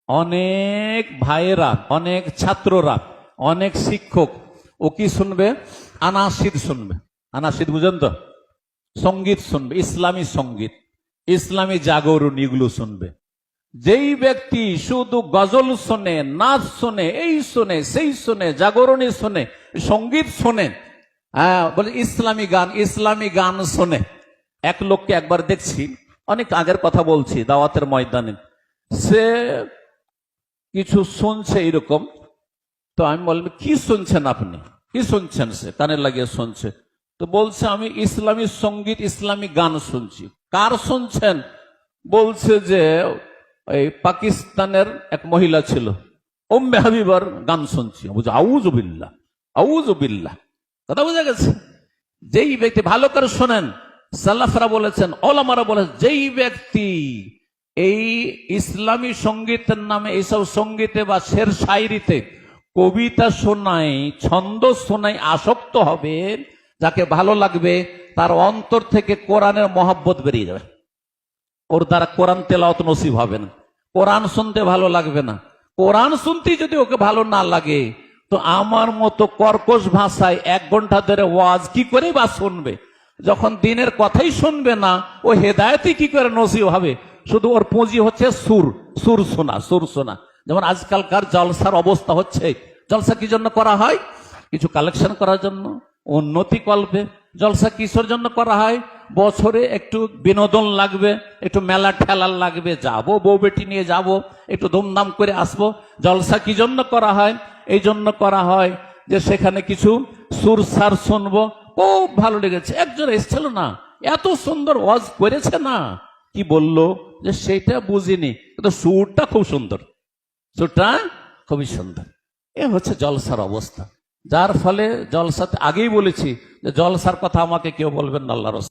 অনেক ভাইয়েরা, অনেক ছাত্ররা, অনেক শিক্ষক ও কি শুনবে? আনাসিদ শুনবে। আনাসিদ বুঝেন তো? সঙ্গীত শুনবে, ইসলামী সঙ্গীত, ইসলামী জাগরণ, এগুলো শুনবে। যেই ব্যক্তি শুধু গজল শোনে, নাচ শোনে, এই শোনে, সেই শোনে, জাগরণী শোনে, সঙ্গীত শোনে, বলে ইসলামী গান, ইসলামী গান শোনে। এক লোককে একবার দেখছি, অনেক আগের কথা বলছি, দাওয়াতের ময়দানে, সে কিছু শুনছে এরকম। তো আমি বললাম, কি শুনছেন আপনি? কি শুনছেন? সে কানে লাগিয়ে শুনছে। তো বলছে, আমি ইসলামী সঙ্গীত, ইসলামী গান শুনছি। কার শুনছেন? বলছে যে এই পাকিস্তানের এক মহিলা ছিল, উম্মে হাবিবার গান শুনছি। বুঝো, আউযুবিল্লাহ, আউযুবিল্লাহ। কথা বোঝা গেছে? যেই ব্যক্তি, ভালো করে শোনেন, সালাফরা বলেছেন, ওলামারা বলেছেন, যেই ব্যক্তি এই ইসলামী সঙ্গীতের নামে এইসব সঙ্গীতে বা শের শায়রিতে, কবিতা শোনায়, ছন্দ শোনায় আসক্ত হবে, যাকে ভালো লাগবে, তার অন্তর থেকে কোরআনের মহব্বত বেরিয়ে যাবে। ওর দ্বারা কোরআন তেলাওয়াত নসিব হবে না, কোরআন শুনতে ভালো লাগবে না। কোরআন শুনতেই যদি ওকে ভালো না লাগে, তো আমার মতো কর্কশ ভাষায় 1 ঘন্টা ধরে ওয়াজ কি করে বা শুনবে? যখন দিনের কথাই শুনবে না, ও হেদায়েতই কি করে নসিব হবে? শুধু ওর পুঁজি হচ্ছে সুর, সুর শোনা, সুর শোনা। যেমন আজকালকার জলসার অবস্থা হচ্ছে, জলসা কি জন্য করা হয়? কিছু কালেকশন করার জন্য, উন্নতি কল্পে। জলসা কিসের জন্য করা হয়? বছরে একটু বিনোদন লাগবে, একটু মেলা ঠেলা লাগবে, যাবো, বউ বেটি নিয়ে যাব, একটু ধুমধাম করে আসবো। জলসা কি জন্য করা হয়? এই জন্য করা হয় যে সেখানে কিছু সুর সার শুনবো। খুব ভালো লেগেছে, একজন এসেছিল না, এত সুন্দর ওয়াজ করেছে না, কি বললো যে সেটা বুঝিনি, কিন্তু সুরটা খুব সুন্দর, সুরটা খুবই সুন্দর। এ হচ্ছে জলসার অবস্থা। যার ফলে জলসাতে, আগেই বলেছি যে জলসার কথা আমাকে কেউ বলবেন না, আল্লাহর রাসূল।